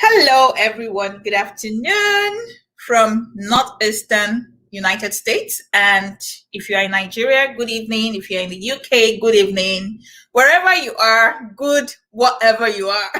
Hello, everyone. Good afternoon from Northeastern United States. And if you are in Nigeria, good evening. If you're in the UK, good evening. Wherever you are, good whatever you are.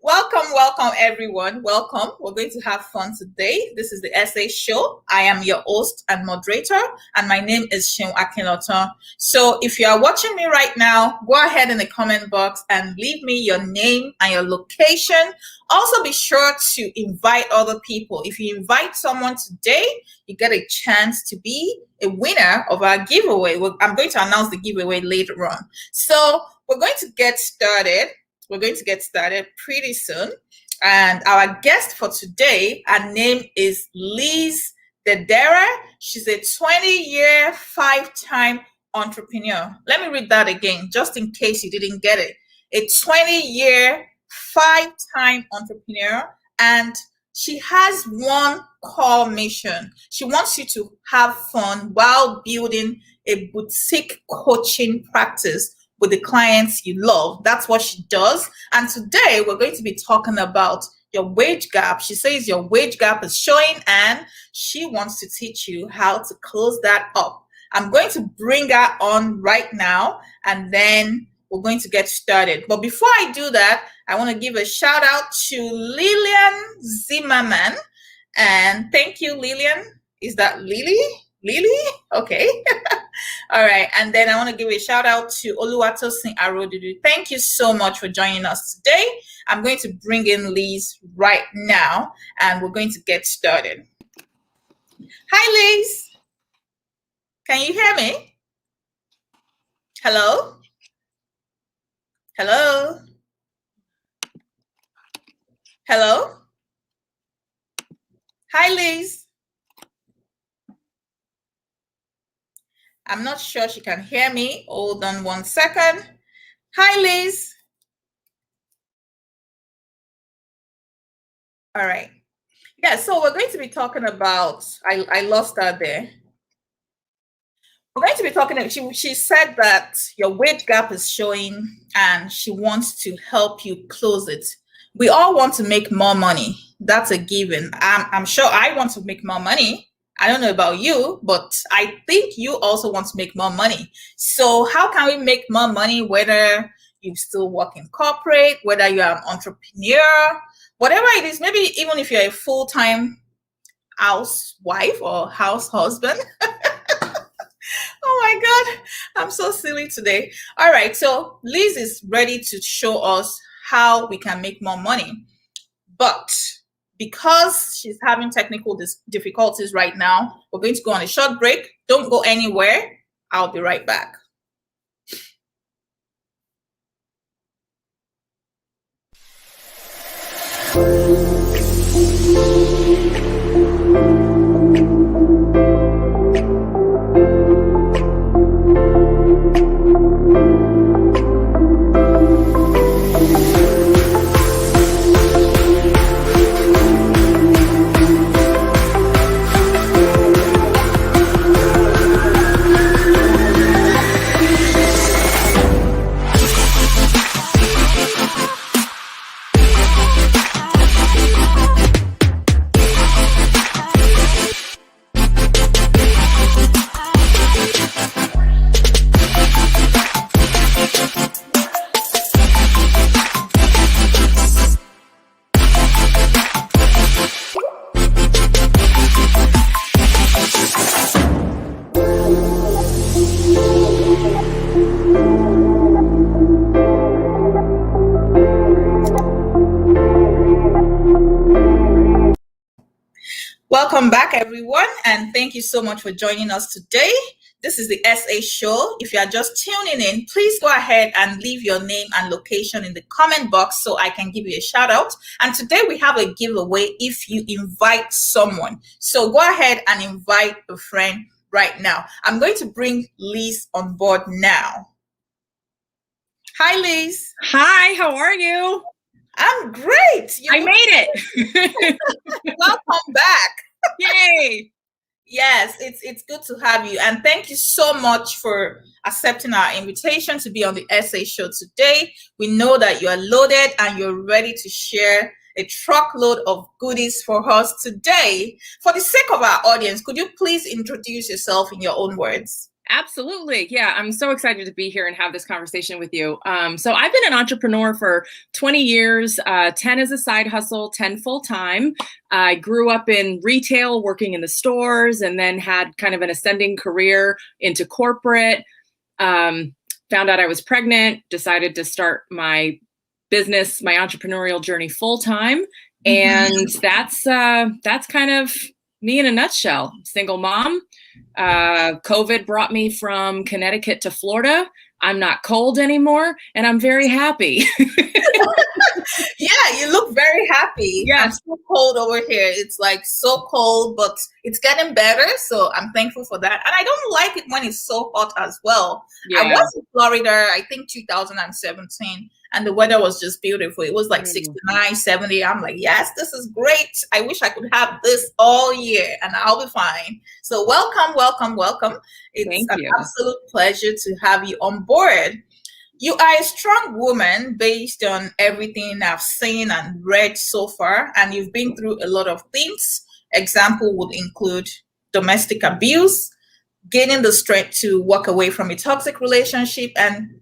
Welcome, everyone. Welcome. We're going to have fun today. This is the Essay Show. I am your host and moderator, and my name is Seun Akinotan. So if you are watching me right now, go ahead in the comment box and leave me your name and your location. Also, be sure to invite other people. If you invite someone today, you get a chance to be a winner of our giveaway. I'm going to announce the giveaway later on. So we're going to get started. We're going to get started pretty soon. And our guest for today, her name is Liz Dederer. She's a 20-year, 5-time entrepreneur. Let me read that again, just in case you didn't get it. A 20-year, 5-time entrepreneur. And she has one core mission. She wants you to have fun while building a boutique coaching practice with the clients you love. That's what she does. And today we're going to be talking about your wage gap. She says your wage gap is showing and she wants to teach you how to close that up. I'm going to bring her on right now and then we're going to get started. But before I do that, I want to give a shout out to Lillian Zimmerman. And thank you, Lillian. Is that Lily? Okay. All right. And then I want to give a shout out to Oluwatosin Arodudu. Thank you so much for joining us today. I'm going to bring in Liz right now and we're going to get started. Hi, Liz. Can you hear me? Hello? Hello? Hello? Hi, Liz. I'm not sure she can hear me. Hold on one second. Hi, Liz. All right. Yeah, so we're going to be talking about, I lost her there. We're going to be talking, she said that your wage gap is showing and she wants to help you close it. We all want to make more money. That's a given. I'm sure I want to make more money. I don't know about you, but I think you also want to make more money. So how can we make more money, whether you still work in corporate, whether you're an entrepreneur, whatever it is, maybe even if you're a full-time housewife or house husband. Oh my God, I'm so silly today. All right, so Liz is ready to show us how we can make more money. But because she's having technical difficulties right now, we're going to go on a short break. Don't go anywhere. I'll be right back. Welcome back, everyone, and thank you so much for joining us today. This is the SA Show. If you are just tuning in, please go ahead and leave your name and location in the comment box so I can give you a shout out. And today we have a giveaway if you invite someone. So go ahead and invite a friend right now. I'm going to bring Liz on board now. Hi, Liz. Hi, how are you? I'm great. I made it. Welcome back. Yay. Yes, it's good to have you. And thank you so much for accepting our invitation to be on the SA Show today. We know that you are loaded and you're ready to share a truckload of goodies for us today. For the sake of our audience, could you please introduce yourself in your own words? Absolutely. Yeah, I'm so excited to be here and have this conversation with you. So I've been an entrepreneur for 20 years, 10 as a side hustle, 10 full time. I grew up in retail, working in the stores, and then had kind of an ascending career into corporate. Found out I was pregnant, decided to start my business, my entrepreneurial journey full time. And that's kind of me in a nutshell. Single mom. COVID brought me from Connecticut to Florida. I'm not cold anymore, and I'm very happy. Yeah, you look very happy. Yeah. I'm so cold over here. It's like so cold, but it's getting better. So I'm thankful for that. And I don't like it when it's so hot as well. Yeah. I was in Florida, I think 2017, and the weather was just beautiful. It was like 69, 70. I'm like, yes, this is great. I wish I could have this all year and I'll be fine. So welcome, welcome, welcome. It's an absolute pleasure to have you on board. You are a strong woman based on everything I've seen and read so far, and you've been through a lot of things. Example would include domestic abuse, gaining the strength to walk away from a toxic relationship, and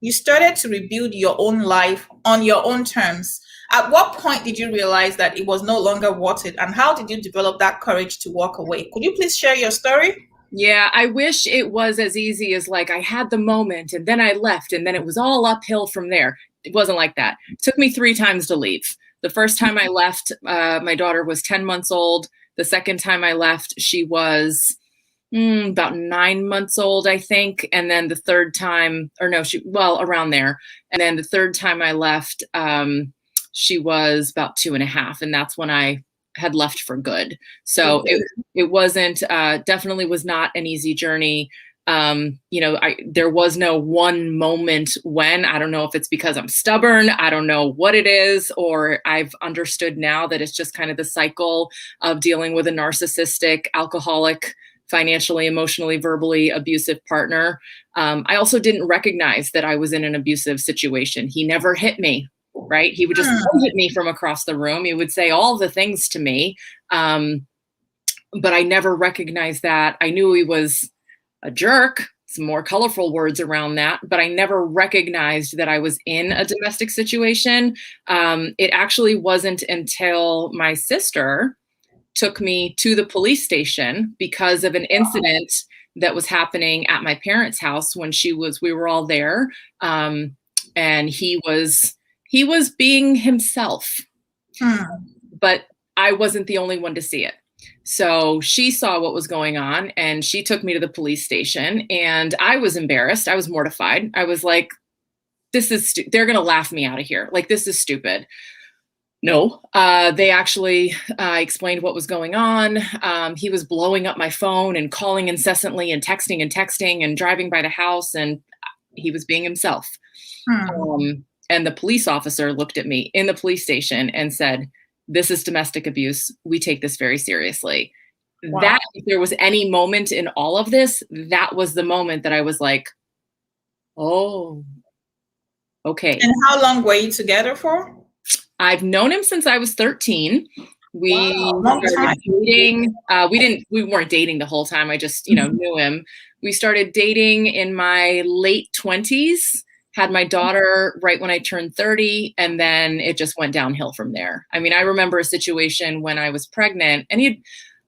you started to rebuild your own life on your own terms. At what point did you realize that it was no longer worth it, and how did you develop that courage to walk away? Could you please share your story? Yeah, I wish it was as easy as like I had the moment and then I left and then it was all uphill from there. It wasn't like that. It took me 3 times to leave. The first time I left, my daughter was 10 months old. The second time I left, she was about 9 months old, I think. And then the third time, around there. And then the third time I left, she was about 2.5. And that's when I had left for good. So it wasn't, definitely was not an easy journey. There was no one moment when. I don't know if it's because I'm stubborn. I don't know what it is, or I've understood now that it's just kind of the cycle of dealing with a narcissistic, alcoholic, financially, emotionally, verbally abusive partner. I also didn't recognize that I was in an abusive situation. He never hit me. Right. He would just look at me from across the room. He would say all the things to me. But I never recognized that. I knew he was a jerk, some more colorful words around that, but I never recognized that I was in a domestic situation. It actually wasn't until my sister took me to the police station because of an incident that was happening at my parents' house when we were all there. And he was being himself, but I wasn't the only one to see it. So she saw what was going on and she took me to the police station, and I was embarrassed. I was mortified. I was like, they're going to laugh me out of here. Like, this is stupid. No, they actually explained what was going on. He was blowing up my phone and calling incessantly and texting and driving by the house, and he was being himself. And the police officer looked at me in the police station and said, "This is domestic abuse. We take this very seriously." Wow. That, if there was any moment in all of this, that was the moment that I was like, oh, okay. And how long were you together for? I've known him since I was 13. We started dating. We weren't dating the whole time. I just, knew him. We started dating in my late 20s. Had my daughter right when I turned 30, and then it just went downhill from there. I mean, I remember a situation when I was pregnant, and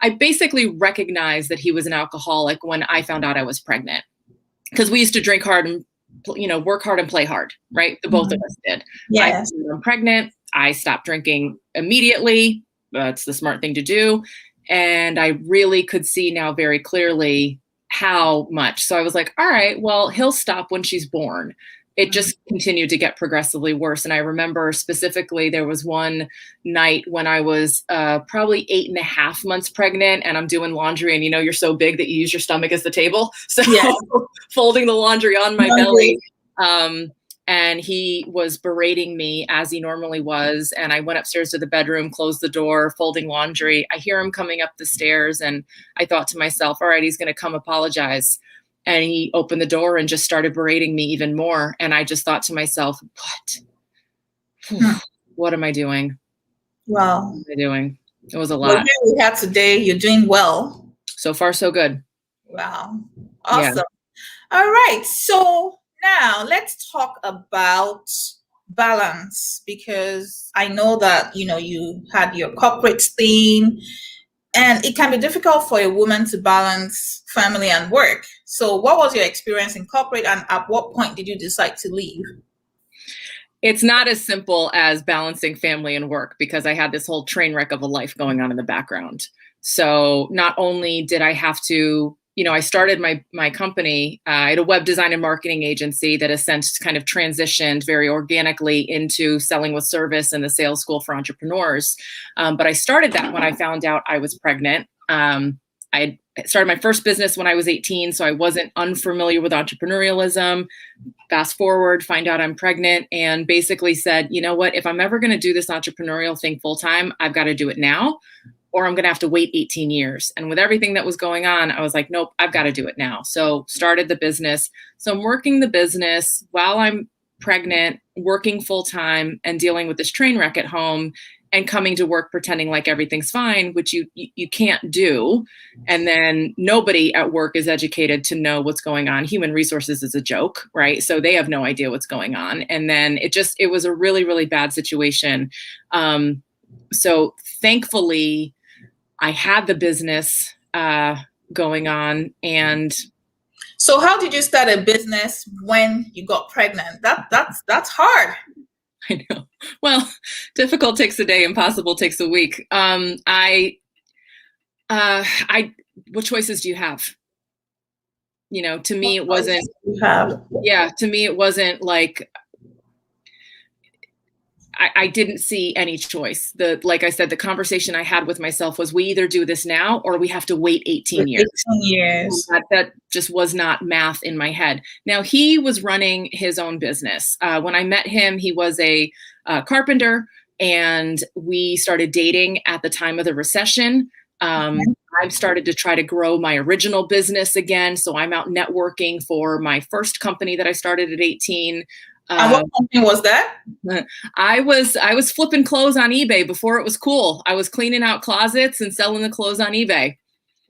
I basically recognized that he was an alcoholic when I found out I was pregnant, because we used to drink hard and, work hard and play hard, right? The both of us did. Yes. I'm pregnant. I stopped drinking immediately. It's the smart thing to do. And I really could see now very clearly how much. So I was like, all right, well, he'll stop when she's born. It just continued to get progressively worse. And I remember specifically there was one night when I was probably 8.5 months pregnant, and I'm doing laundry, and you're so big that you use your stomach as the table. So folding the laundry on my belly. And he was berating me as he normally was. And I went upstairs to the bedroom, closed the door, folding laundry. I hear him coming up the stairs. And I thought to myself, all right, he's going to come apologize. And he opened the door and just started berating me even more. And I just thought to myself, what am I doing? Wow. What am I doing? It was a lot. Well, here we had today. You're doing well. So far, so good. Wow. Awesome. All right. So now let's talk about balance, because I know that, you had your corporate thing, and it can be difficult for a woman to balance family and work. So what was your experience in corporate, and at what point did you decide to leave? It's not as simple as balancing family and work, because I had this whole train wreck of a life going on in the background. So not only did I have to, I started my company. I had a web design and marketing agency that has since kind of transitioned very organically into selling with service and the sales school for entrepreneurs. But I started that when I found out I was pregnant. I started my first business when I was 18, so I wasn't unfamiliar with entrepreneurialism. Fast forward, find out I'm pregnant, and basically said, you know what, if I'm ever going to do this entrepreneurial thing full time, I've got to do it now, or I'm going to have to wait 18 years. And with everything that was going on, I was like, nope, I've got to do it now. So started the business. So I'm working the business while I'm pregnant, working full time, and dealing with this train wreck at home, and coming to work pretending like everything's fine, which you can't do. And then nobody at work is educated to know what's going on. Human resources is a joke, right? So they have no idea what's going on. And then it was a really, really bad situation. So thankfully, I had the business going on. And so how did you start a business when you got pregnant? That's hard. I know. Well, difficult takes a day, impossible takes a week. What choices do you have? To me, it wasn't, to me, it wasn't like, I didn't see any choice. Like I said, the conversation I had with myself was, we either do this now or we have to wait 18 years. 18 years. That just was not math in my head. Now, he was running his own business. When I met him, he was a carpenter, and we started dating at the time of the recession. I've started to try to grow my original business again. So I'm out networking for my first company that I started at 18. And what company was that? I was flipping clothes on eBay before it was cool. I was cleaning out closets and selling the clothes on eBay.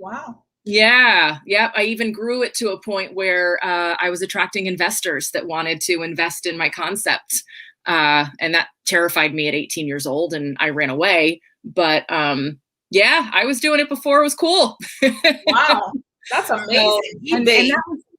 Wow. Yeah. I even grew it to a point where I was attracting investors that wanted to invest in my concept. And that terrified me at 18 years old, and I ran away. But I was doing it before it was cool. Wow. That's amazing.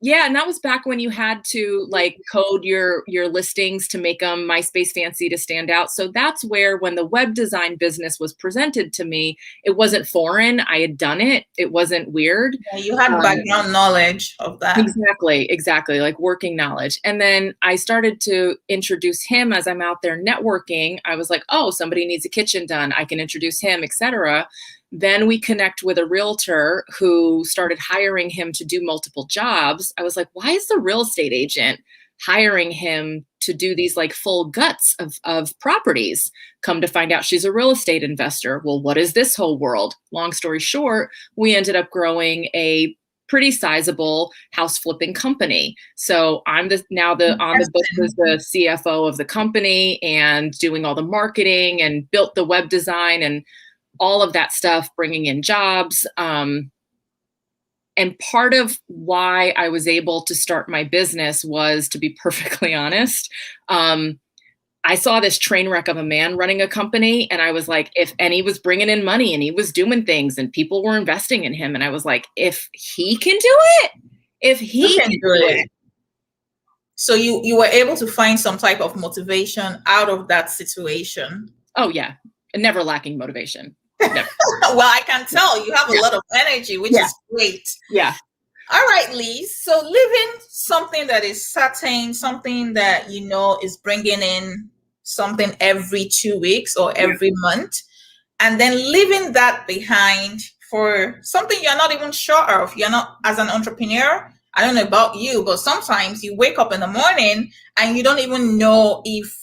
And that was back when you had to like code your listings to make them MySpace fancy to stand out. So that's where, when the web design business was presented to me, it wasn't foreign. I had done it. It wasn't weird. Yeah, you had background knowledge of that. Exactly. Like working knowledge. And then I started to introduce him as I'm out there networking. I was like, oh, somebody needs a kitchen done. I can introduce him, etc. Then we connect with a realtor who started hiring him to do multiple jobs. I was like, why is the real estate agent hiring him to do these like full guts of properties? Come to find out, she's a real estate investor. Well, what is this whole world? Long story short, we ended up growing a pretty sizable house flipping company. So I'm on the books as the CFO of the company, and doing all the marketing, and built the web design and all of that stuff, bringing in jobs. And part of why I was able to start my business was, to be perfectly honest, I saw this train wreck of a man running a company, and I was like, and he was bringing in money, and he was doing things, and people were investing in him. And I was like, if he can do it, if he can do it. So you were able to find some type of motivation out of that situation. Oh yeah. Never lacking motivation. No. Well, I can tell you have a lot of energy, which is great. Yeah. All right, Liz. So living something that is certain, something that you know is bringing in something every 2 weeks or every month, and then leaving that behind for something you're not even sure of. You're not, as an entrepreneur, I don't know about you, but sometimes you wake up in the morning and you don't even know if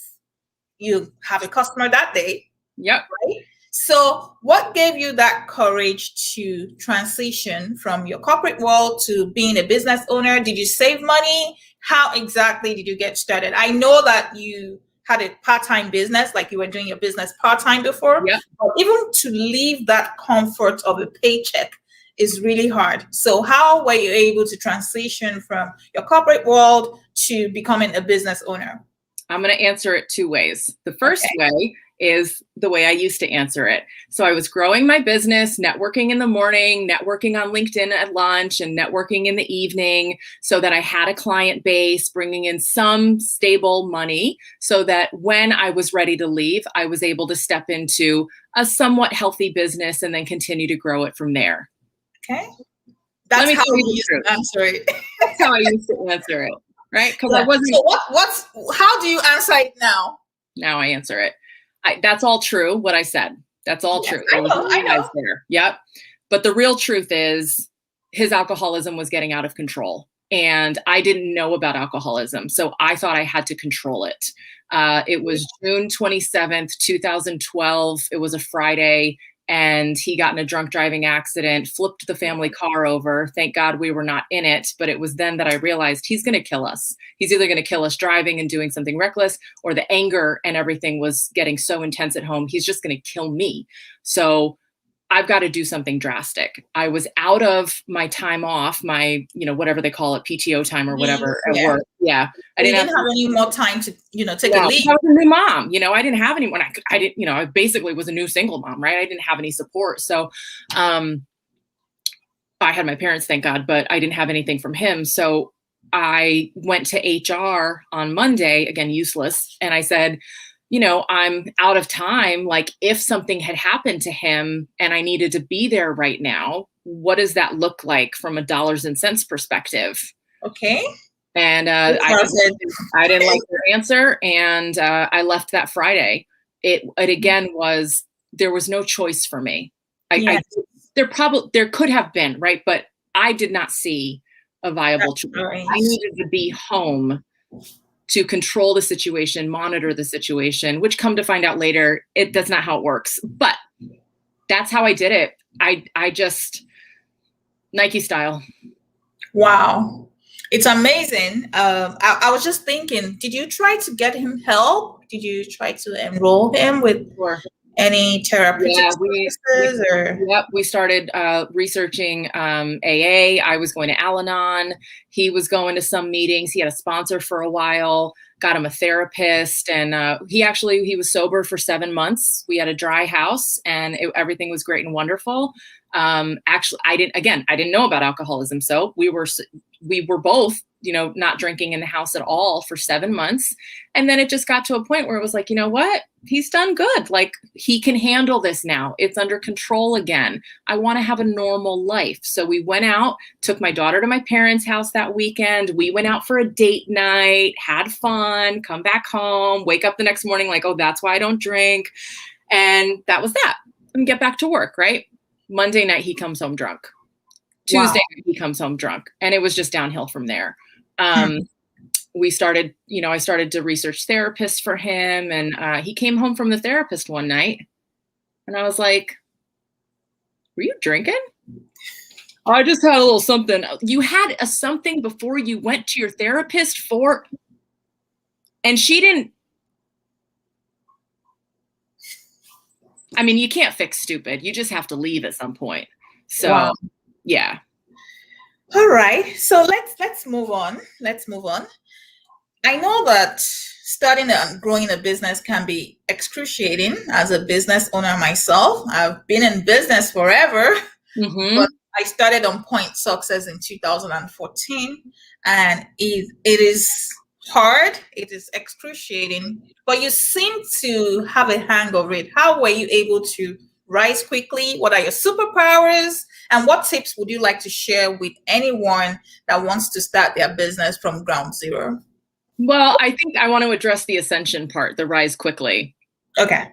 you have a customer that day. Yep. Right? So what gave you that courage to transition from your corporate world to being a business owner? Did you save money? How exactly did you get started? I know that you had a part-time business, like you were doing your business part-time before. Yep. But even to leave that comfort of a paycheck is really hard. So how were you able to transition from your corporate world to becoming a business owner? I'm going to answer it two ways. The first way is the way I used to answer it. So I was growing my business, networking in the morning, networking on LinkedIn at lunch, and networking in the evening, so that I had a client base, bringing in some stable money, so that when I was ready to leave, I was able to step into a somewhat healthy business and then continue to grow it from there. Okay. That's how you used to answer it. That's how I used to answer it. Right? Because I wasn't. So how do you answer it now? Now I answer it. That's all true, what I said. That's all true. I know. There. Yep. But the real truth is his alcoholism was getting out of control. And I didn't know about alcoholism. So I thought I had to control it. It was June 27th, 2012. It was a Friday. And he got in a drunk driving accident, flipped the family car over. Thank God we were not in it. But it was then that I realized he's going to kill us. He's either going to kill us driving and doing something reckless, or the anger and everything was getting so intense at home. He's just going to kill me. So I've got to do something drastic. I was out of my time off, my, whatever they call it, PTO time or whatever at work. Yeah. I didn't have any more time to, take a leave. I was a new mom, I didn't have anyone. I didn't, I basically was a new single mom, right? I didn't have any support. So, I had my parents, thank God, but I didn't have anything from him. So I went to HR on Monday, again, useless. And I said, I'm out of time. Like, if something had happened to him and I needed to be there right now, what does that look like from a dollars and cents perspective? Okay. And I didn't like their answer. And I left that Friday. It again was, there was no choice for me. There could have been, right? But I did not see a viable choice. Right. I needed to be home to control the situation, monitor the situation, which come to find out later, that's not how it works. But that's how I did it. I just, Nike style. Wow. It's amazing. I was just thinking, did you try to get him help? Did you try to enroll him with any therapeutic services? Yep, we started researching AA. I was going to Al-Anon. He was going to some meetings. He had a sponsor for a while, got him a therapist. And he was sober for 7 months. We had a dry house and everything was great and wonderful. Actually, I didn't know about alcoholism. So we were both, not drinking in the house at all for 7 months. And then it just got to a point where it was like, you know what? He's done good. Like, he can handle this now. It's under control again. I want to have a normal life. So we went out, took my daughter to my parents' house that weekend. We went out for a date night, had fun, come back home, wake up the next morning like, oh, that's why I don't drink. And that was that. And get back to work, right? Monday night, he comes home drunk. Tuesday night, he comes home drunk. And it was just downhill from there. We started, I started to research therapists for him. And he came home from the therapist one night. And I was like, were you drinking? I just had a little something. You had a something before you went to your therapist for? And she didn't. I mean, you can't fix stupid. You just have to leave at some point. So, yeah. All right. So let's move on. I know that starting and growing a business can be excruciating. As a business owner myself, I've been in business forever, but I started on Point Success in 2014, and it is hard. It is excruciating, but you seem to have a hang of it. How were you able to rise quickly? What are your superpowers? And what tips would you like to share with anyone that wants to start their business from ground zero? Well, I think I want to address the ascension part, the rise quickly. Okay.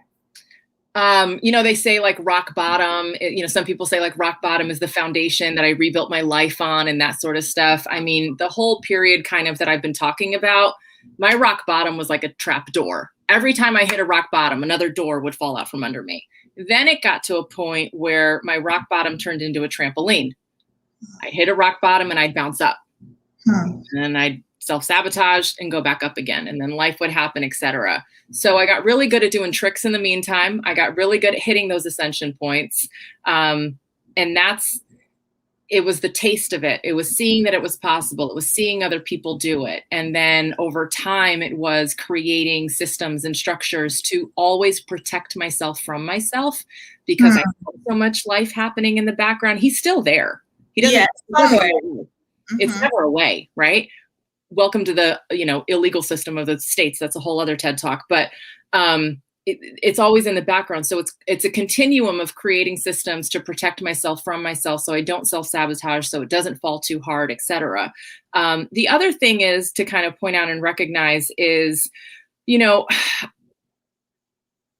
They say like rock bottom, some people say like rock bottom is the foundation that I rebuilt my life on and that sort of stuff. I mean, the whole period kind of that I've been talking about, my rock bottom was like a trap door. Every time I hit a rock bottom, another door would fall out from under me. Then it got to a point where my rock bottom turned into a trampoline. I hit a rock bottom and I'd bounce up. And then I'd self-sabotage and go back up again. And then life would happen, etc. So I got really good at doing tricks in the meantime. I got really good at hitting those ascension points. And it was the taste of it. It was seeing that it was possible. It was seeing other people do it. And then over time, it was creating systems and structures to always protect myself from myself, because I have so much life happening in the background. He's still there. He doesn't. It's never away, right? Welcome to the illegal system of the states. That's a whole other TED talk. But it's always in the background. So it's a continuum of creating systems to protect myself from myself, so I don't self-sabotage, so it doesn't fall too hard, etc. The other thing is to kind of point out and recognize is,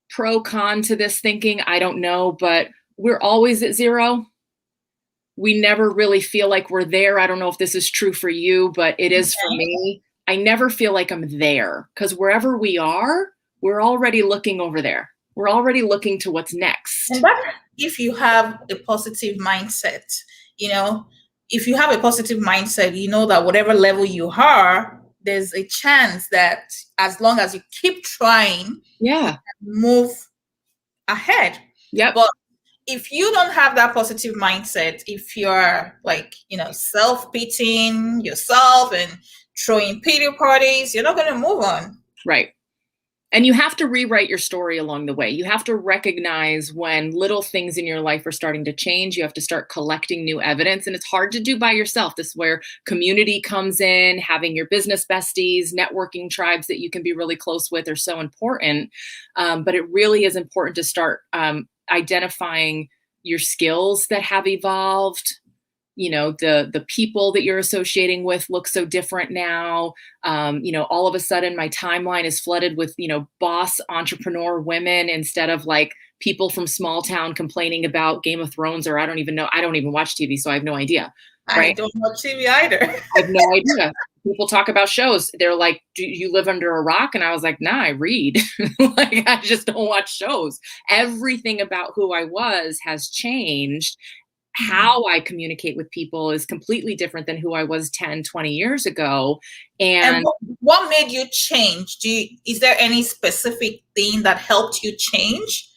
pro con to this thinking, I don't know, but we're always at zero. We never really feel like we're there. I don't know if this is true for you, but it is for me. I never feel like I'm there, because wherever we are, we're already looking over there. We're already looking to what's next. And that, if you have a positive mindset, if you have a positive mindset, you know that whatever level you are, there's a chance that as long as you keep trying, you can move ahead. Yep. But if you don't have that positive mindset, if you're self-pitying yourself and throwing pity parties, you're not going to move on. Right. And you have to rewrite your story along the way. You have to recognize when little things in your life are starting to change. You have to start collecting new evidence. And it's hard to do by yourself. This is where community comes in, having your business besties, networking tribes that you can be really close with are so important. But it really is important to start identifying your skills that have evolved. The people that you're associating with look so different now. All of a sudden my timeline is flooded with, boss entrepreneur women instead of like people from small town complaining about Game of Thrones, or I don't even know. I don't even watch TV, so I have no idea. Right? I don't watch TV either. I have no idea. People talk about shows. They're like, do you live under a rock? And I was like, nah, I read. I just don't watch shows. Everything about who I was has changed. How I communicate with people is completely different than who I was 10, 20 years ago. And what made you change? Is there any specific thing that helped you change?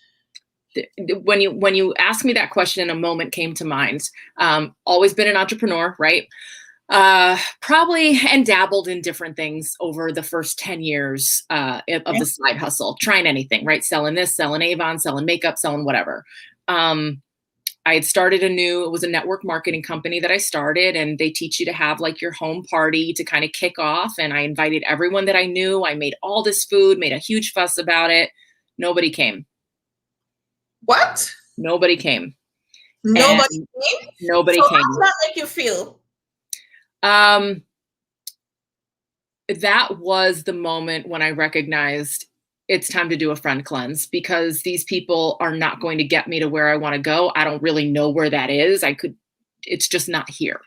When you ask me that question, a moment came to mind. Always been an entrepreneur, right? Probably, and dabbled in different things over the first 10 years of the side hustle, trying anything, right? Selling this, selling Avon, selling makeup, selling whatever. I had started it was a network marketing company that I started, and they teach you to have like your home party to kind of kick off. And I invited everyone that I knew. I made all this food, made a huge fuss about it. Nobody came. What? Nobody came. Nobody came? Nobody came. How does that make you feel? That was the moment when I recognized it's time to do a friend cleanse, because these people are not going to get me to where I want to go. I don't really know where that is. It's just not here.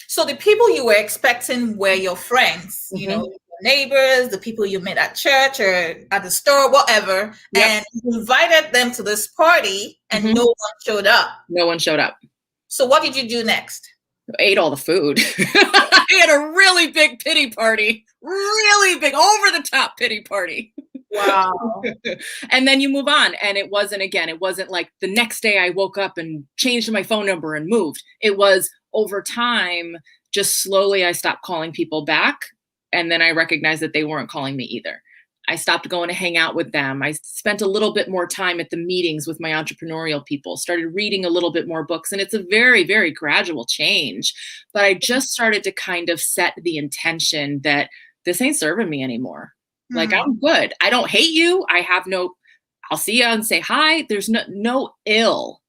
So the people you were expecting were your friends, your neighbors, the people you met at church or at the store, whatever. Yep. And you invited them to this party and no one showed up. No one showed up. So what did you do next? I ate all the food. I had a really big pity party, really big, over the top pity party. Wow. And then you move on. And it wasn't like the next day I woke up and changed my phone number and moved. It was over time, just slowly I stopped calling people back. And then I recognized that they weren't calling me either. I stopped going to hang out with them. I spent a little bit more time at the meetings with my entrepreneurial people, started reading a little bit more books. And it's a very, very gradual change. But I just started to kind of set the intention that this ain't serving me anymore. Like, I'm good. I don't hate you. I have no I'll see you and say hi. There's no ill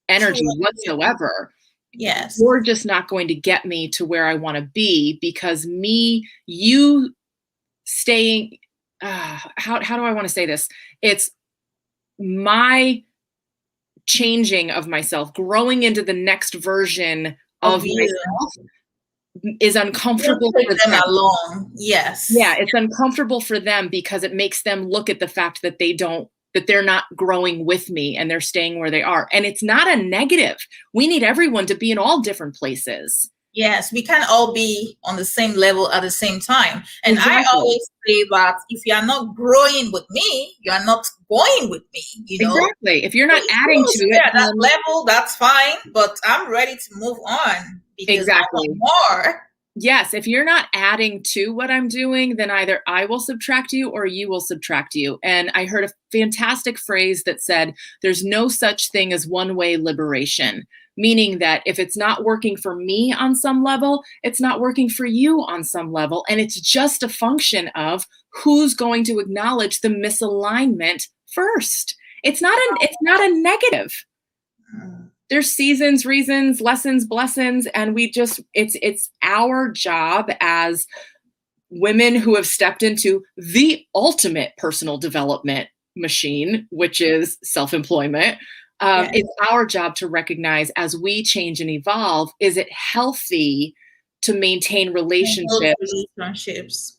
energy whatsoever. Yes. You're just not going to get me to where I want to be, because you staying, how do I want to say this? It's my changing of myself, growing into the next version of myself is uncomfortable for them along. Yes. Yeah, it's uncomfortable for them because it makes them look at the fact that they're not growing with me and they're staying where they are. And it's not a negative. We need everyone to be in all different places. Yes, we can't all be on the same level at the same time. And exactly. I always say that if you are not growing with me, you are not going with me. Exactly. If you're not adding to it, at that level, that's fine. But I'm ready to move on because I want more. Yes, if you're not adding to what I'm doing, then either I will subtract you or you will subtract you. And I heard a fantastic phrase that said, there's no such thing as one-way liberation, meaning that if it's not working for me on some level, it's not working for you on some level. And it's just a function of who's going to acknowledge the misalignment first. It's not a negative. There's seasons, reasons, lessons, blessings, and it's our job as women who have stepped into the ultimate personal development machine, which is self-employment. Yes. It's our job to recognize as we change and evolve, is it healthy to maintain relationships?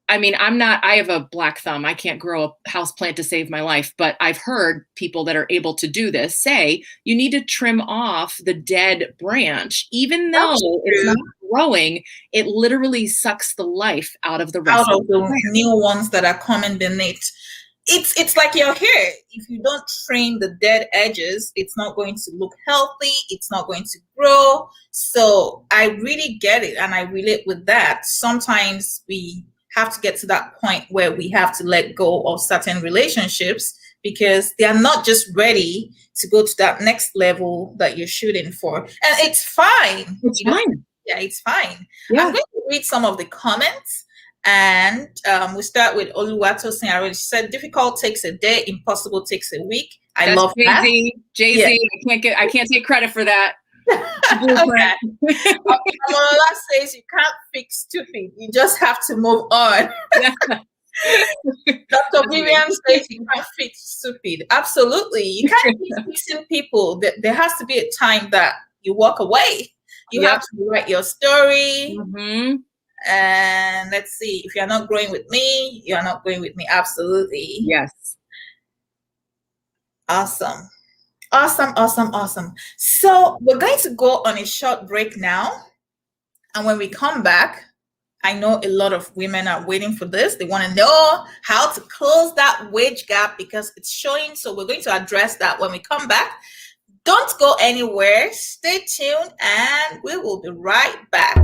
I mean, I have a black thumb. I can't grow a houseplant to save my life, but I've heard people that are able to do this say you need to trim off the dead branch, even though it's not growing, it literally sucks the life out of the rest of the new ones that are coming beneath. It's like your hair. If you don't trim the dead edges, it's not going to look healthy. It's not going to grow. So I really get it. And I relate with that. Sometimes we have to get to that point where we have to let go of certain relationships because they are not just ready to go to that next level that you're shooting for. And it's fine. It's fine. Yeah, it's fine. Yeah. I'm going to read some of the comments. And we start with Oluwato Singh. She said, difficult takes a day, impossible takes a week. I love that. Jay-Z, yeah. I can't take credit for that. Okay. Amala says you can't fix stupid. You just have to move on. Dr. Vivian says you can't fix stupid. Absolutely. You can't keep fixing people. There has to be a time that you walk away. You have to write your story. Mm-hmm. And let's see, if you're not growing with me, you're not going with me. Absolutely. Yes. Awesome. So we're going to go on a short break now. And when we come back, I know a lot of women are waiting for this. They want to know how to close that wage gap because it's showing. So we're going to address that when we come back. Don't go anywhere. Stay tuned and we will be right back.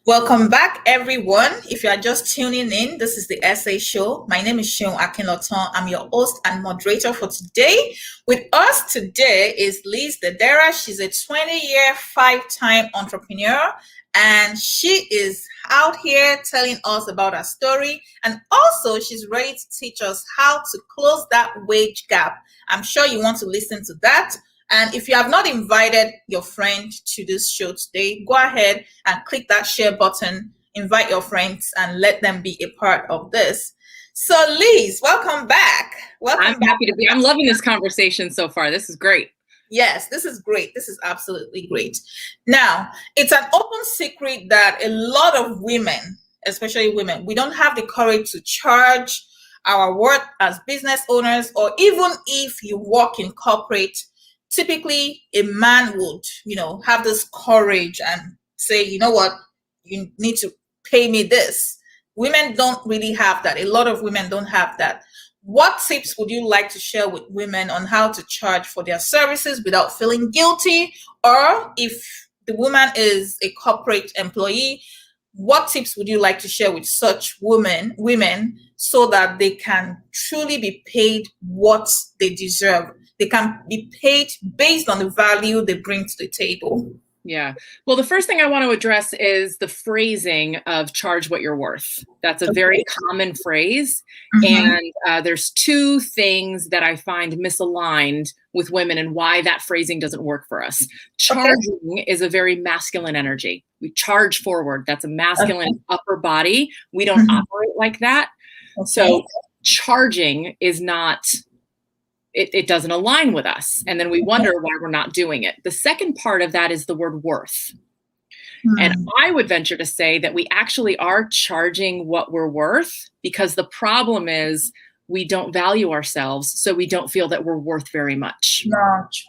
Welcome back, everyone. If you are just tuning in, this is the SA Show. My name is Seun Akinlotan. I'm your host and moderator for today. With us today is Liz Dederer. She's a 20-year, 5-time entrepreneur, and she is out here telling us about her story. And also, she's ready to teach us how to close that wage gap. I'm sure you want to listen to that. And if you have not invited your friend to this show today, go ahead and click that share button, invite your friends and let them be a part of this. So Liz, welcome back. I'm happy to be. I'm loving this conversation so far. This is great. Yes, this is great. This is absolutely great. Now, it's an open secret that a lot of women, especially women, we don't have the courage to charge our worth as business owners, or even if you work in corporate. Typically, a man would, have this courage and say, you know what, you need to pay me this. Women don't really have that. A lot of women don't have that. What tips would you like to share with women on how to charge for their services without feeling guilty? Or if the woman is a corporate employee, what tips would you like to share with such women so that they can truly be paid what they deserve? They can be paid based on the value they bring to the table. Yeah. Well, the first thing I want to address is the phrasing of charge what you're worth. That's a very common phrase. And there's two things that I find misaligned with women and why that phrasing doesn't work for us. Charging is a very masculine energy. We charge forward. That's a masculine upper body. We don't operate like that. So charging is not... It doesn't align with us. And then we wonder why we're not doing it. The second part of that is the word worth. And I would venture to say that we actually are charging what we're worth, because the problem is we don't value ourselves. So we don't feel that we're worth very much.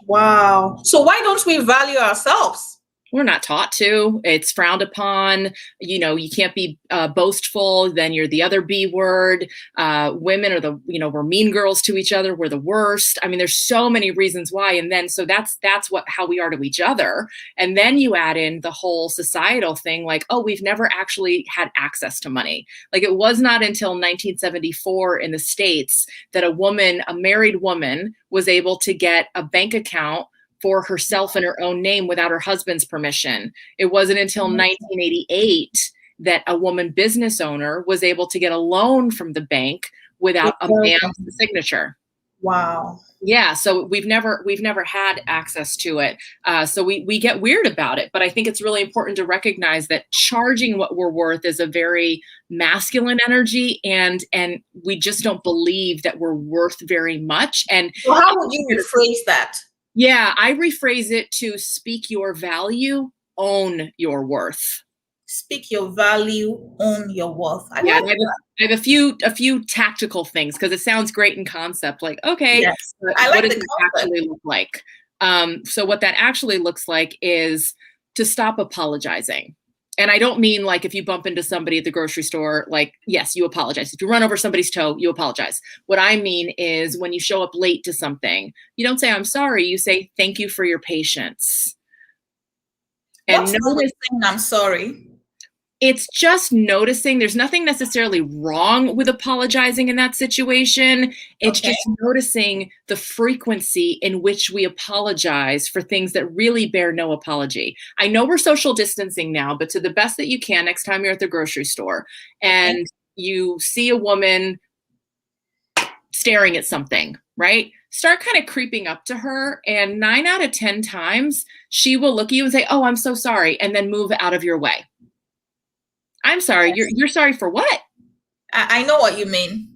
Wow. So why don't we value ourselves? We're not taught to. It's frowned upon. You know, you can't be boastful. Then you're the other B word. Women are we're mean girls to each other. We're the worst. I mean, there's so many reasons why. And then, so that's how we are to each other. And then you add in the whole societal thing, like, oh, we've never actually had access to money. Like, it was not until 1974 in the States that a married woman was able to get a bank account for herself in her own name without her husband's permission. It wasn't until 1988 that a woman business owner was able to get a loan from the bank without a man's signature. Wow. Yeah. So we've never had access to it. So we get weird about it, but I think it's really important to recognize that charging what we're worth is a very masculine energy, and we just don't believe that we're worth very much. And so how would you rephrase that? Yeah, I rephrase it to speak your value, own your worth. Speak your value, own your worth. I have a few tactical things, because it sounds great in concept. Like, okay, yes, I like what does it actually look like? So what that actually looks like is to stop apologizing. And I don't mean like if you bump into somebody at the grocery store, like, yes, you apologize. If you run over somebody's toe, you apologize. What I mean is when you show up late to something, you don't say, I'm sorry. You say, thank you for your patience. And notice I'm sorry. It's just noticing. There's nothing necessarily wrong with apologizing in that situation. It's just noticing the frequency in which we apologize for things that really bear no apology. I know we're social distancing now, but to the best that you can, next time you're at the grocery store and you see a woman staring at something, right? Start kind of creeping up to her, and 9 out of 10 times she will look at you and say, oh, I'm so sorry, and then move out of your way. I'm sorry. You're sorry for what? I know what you mean.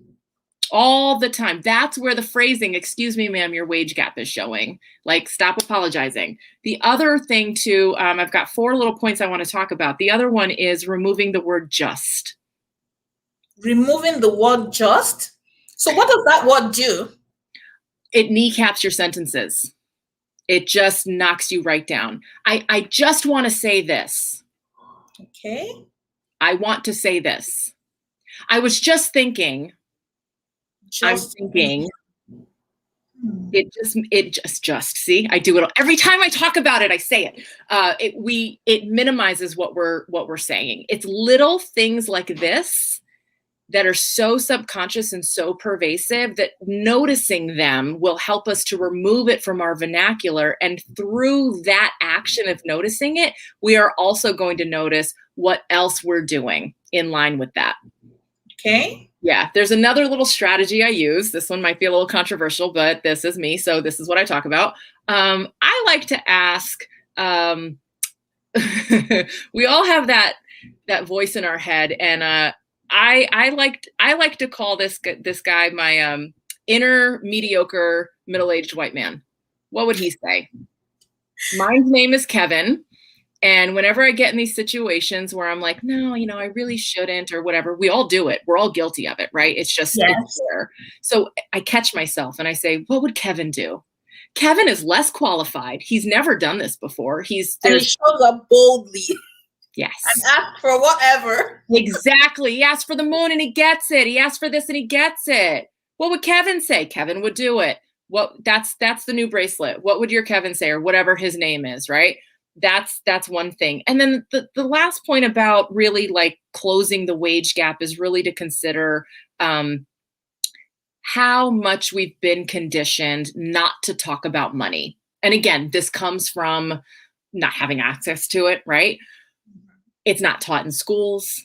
All the time. That's where the phrasing, excuse me, ma'am, your wage gap is showing. Like, stop apologizing. The other thing too, I've got 4 little points I want to talk about. The other one is removing the word just. Removing the word just? So what does that word do? It kneecaps your sentences. It just knocks you right down. I just want to say this. Okay. I want to say this. I was just thinking. It just see, I do it every time I talk about it. I say it. It minimizes what we're saying. It's little things like this that are so subconscious and so pervasive that noticing them will help us to remove it from our vernacular. And through that action of noticing it, we are also going to notice what else we're doing in line with that. Okay. Yeah. There's another little strategy I use. This one might be a little controversial, but this is me. So this is what I talk about. I like to ask, we all have that voice in our head. And, I like to call this guy my inner mediocre middle-aged white man. What would he say? My name is Kevin, and whenever I get in these situations where I'm like, no, I really shouldn't, or whatever, we all do it. We're all guilty of it, right? It's just it's there. So I catch myself and I say, what would Kevin do? Kevin is less qualified. He's never done this before. And he shows up boldly. Yes. And ask for whatever. Exactly. He asked for the moon and he gets it. He asked for this and he gets it. What would Kevin say? Kevin would do it. That's the new bracelet. What would your Kevin say, or whatever his name is, right? That's one thing. And then the last point about really like closing the wage gap is really to consider how much we've been conditioned not to talk about money. And again, this comes from not having access to it, right? It's not taught in schools.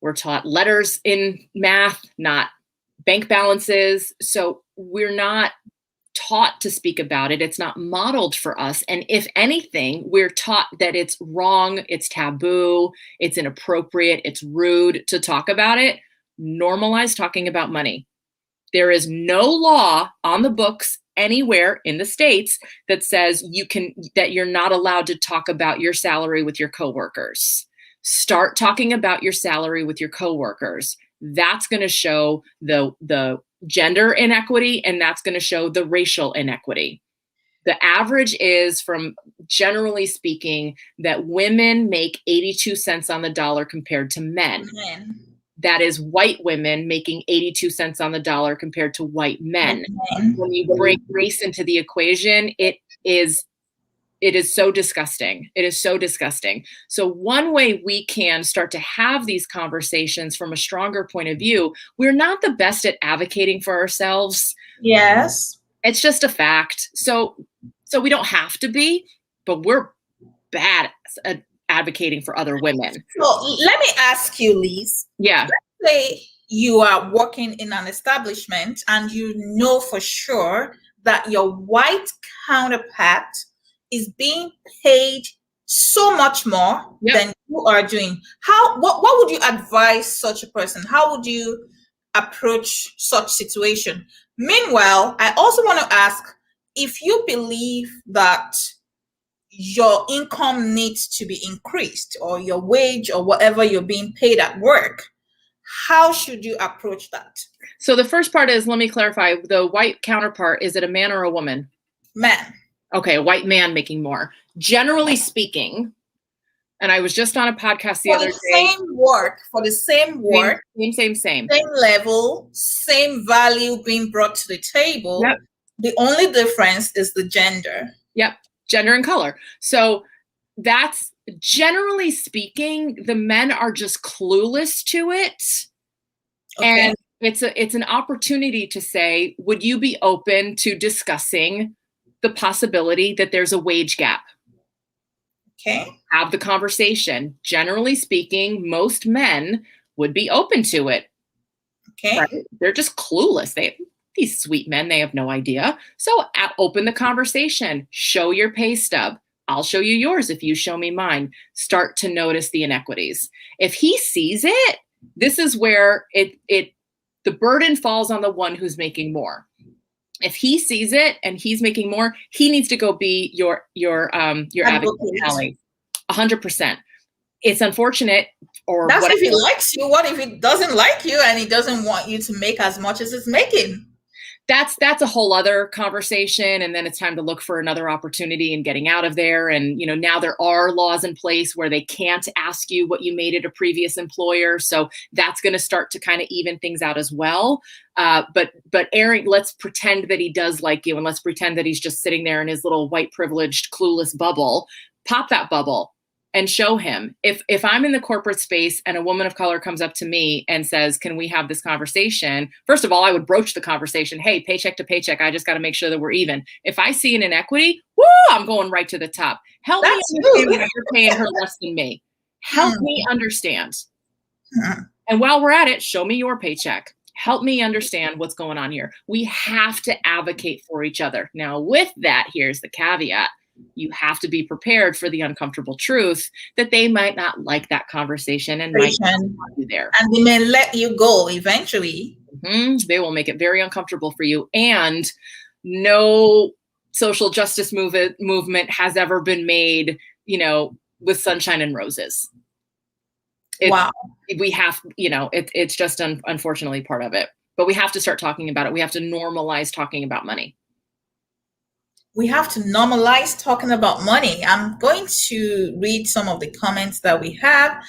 We're taught letters in math, not bank balances. So we're not taught to speak about it. It's not modeled for us. And if anything, we're taught that it's wrong, it's taboo, it's inappropriate, it's rude to talk about it. Normalize talking about money. There is no law on the books anywhere in the States that says that you're not allowed to talk about your salary with your coworkers. Start talking about your salary with your coworkers. That's going to show the gender inequity, and that's going to show the racial inequity. The average is, from generally speaking, that women make 82 cents on the dollar compared to men. That is white women making 82 cents on the dollar compared to white men. When you bring race into the equation, it is so disgusting. It is so disgusting. So one way we can start to have these conversations from a stronger point of view, we're not the best at advocating for ourselves. Yes. It's just a fact. So we don't have to be, but we're bad at advocating for other women. So let me ask you, Liz. Yeah. Let's say you are working in an establishment and you know for sure that your white counterpart is being paid so much more than you are doing. What would you advise such a person? How would you approach such situation? Meanwhile, I also want to ask, if you believe that your income needs to be increased, or your wage, or whatever you're being paid at work, how should you approach that? So the first part is, let me clarify, the white counterpart, is it a man or a woman? Man. Okay, a white man making more. Generally speaking, and I was just on a podcast the other day. For the same work. Same. Same level, same value being brought to the table. Yep. The only difference is the gender. Yep, gender and color. So that's, generally speaking, the men are just clueless to it. Okay. And it's an opportunity to say, would you be open to discussing the possibility that there's a wage gap? Okay. Have the conversation. Generally speaking, most men would be open to it. Okay. Right? They're just clueless. These sweet men, they have no idea. So open the conversation. Show your pay stub. I'll show you yours if you show me mine. Start to notice the inequities. If he sees it, this is where the burden falls on the one who's making more. If he sees it and he's making more, he needs to go be your advocate ally. 100%. It's unfortunate. Or that's whatever. If he likes you. What if he doesn't like you and he doesn't want you to make as much as he's making? That's a whole other conversation. And then it's time to look for another opportunity and getting out of there. And, now there are laws in place where they can't ask you what you made at a previous employer. So that's going to start to kind of even things out as well. But Aaron, let's pretend that he does like you, and let's pretend that he's just sitting there in his little white privileged, clueless bubble. Pop that bubble and show him. If I'm in the corporate space and a woman of color comes up to me and says, can we have this conversation? First of all, I would broach the conversation. Hey, paycheck to paycheck. I just got to make sure that we're even. If I see an inequity, I'm going right to the top. Help me understand why you're paying her less than me. Help me understand. And while we're at it, show me your paycheck. Help me understand what's going on here. We have to advocate for each other. Now, with that, here's the caveat. You have to be prepared for the uncomfortable truth that they might not like that conversation and might not want you there. And they may let you go eventually. Mm-hmm. They will make it very uncomfortable for you. And no social justice movement has ever been made, with sunshine and roses. Wow. We have, it's just unfortunately part of it. But we have to start talking about it. We have to normalize talking about money. we have to normalize talking about money. I'm going to read some of the comments that we have.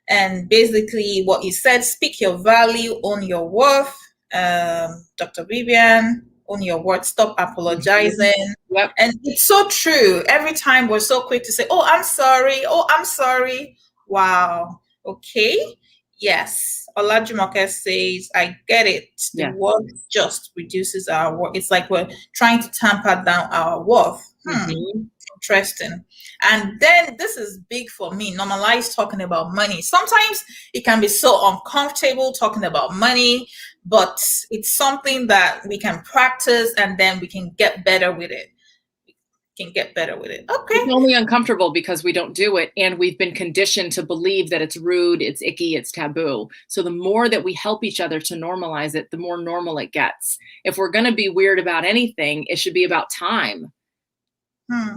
And basically, what you said, speak your value, own your worth. Dr. Vivian, own your worth, stop apologizing. Yep. And it's so true. Every time we're so quick to say, oh, I'm sorry. Oh, I'm sorry. Wow. Okay. Yes. Olajumoke says, I get it. The word just reduces our worth. It's like we're trying to tamper down our worth. Interesting. And then this is big for me. Normalize talking about money. Sometimes it can be so uncomfortable talking about money, but it's something that we can practice and then we can get better with it. Okay. It's only uncomfortable because we don't do it, and we've been conditioned to believe that it's rude, it's icky, it's taboo. So the more that we help each other to normalize it, the more normal it gets. If we're going to be weird about anything, it should be about time.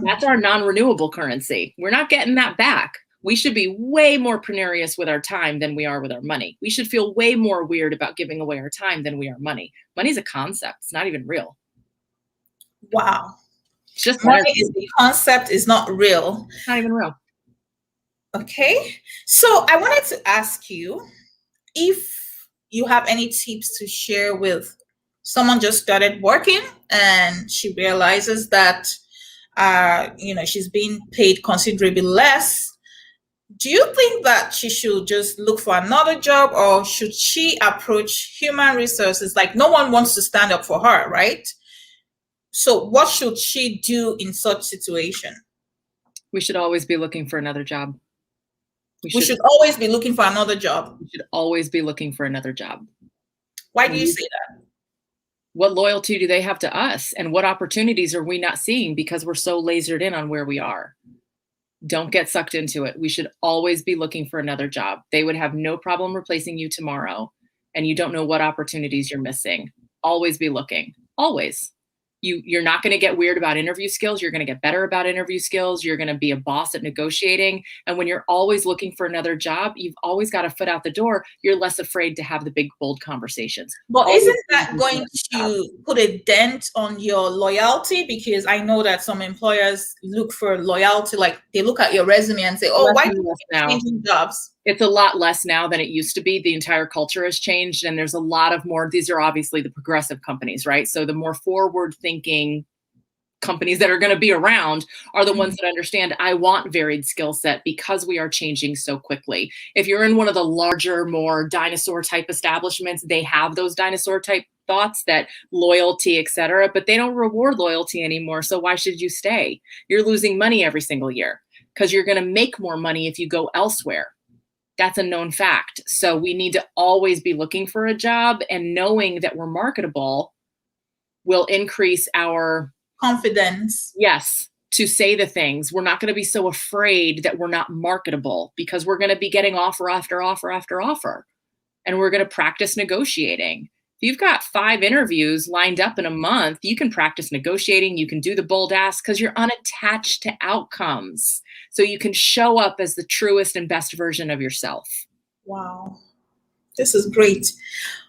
That's our non-renewable currency. We're not getting that back. We should be way more penurious with our time than we are with our money. We should feel way more weird about giving away our time than we are money. Money's a concept. It's not even real. Wow. It's just money is the concept, is not real. It's not even real. Okay. So I wanted to ask you if you have any tips to share with someone just started working and she realizes that she's being paid considerably less. Do you think that she should just look for another job, or should she approach human resources? Like, no one wants to stand up for her, right? So what should she do in such situation? We should always be looking for another job. We should always be looking for another job. We should always be looking for another job. Why do you say that? What loyalty do they have to us? And what opportunities are we not seeing because we're so lasered in on where we are? Don't get sucked into it. We should always be looking for another job. They would have no problem replacing you tomorrow, and you don't know what opportunities you're missing. Always be looking. Always. You're not going to get weird about interview skills. You're going to get better about interview skills. You're going to be a boss at negotiating. And when you're always looking for another job, you've always got a foot out the door. You're less afraid to have the big, bold conversations. But isn't that going to put a dent on your loyalty? Because I know that some employers look for loyalty, like they look at your resume and say, oh, why are you changing jobs? It's a lot less now than it used to be. The entire culture has changed, and there's a lot of more. These are obviously the progressive companies, right? So the more forward-thinking companies that are going to be around are the ones that understand I want varied skill set because we are changing so quickly. If you're in one of the larger, more dinosaur type establishments, they have those dinosaur type thoughts that loyalty, et cetera, but they don't reward loyalty anymore. So why should you stay? You're losing money every single year because you're going to make more money if you go elsewhere. That's a known fact. So we need to always be looking for a job, and knowing that we're marketable will increase our confidence. Yes, to say the things. We're not going to be so afraid that we're not marketable because we're going to be getting offer after offer after offer. And we're going to practice negotiating. If you've got 5 interviews lined up in a month, you can practice negotiating. You can do the bold ask because you're unattached to outcomes. So you can show up as the truest and best version of yourself. Wow. This is great.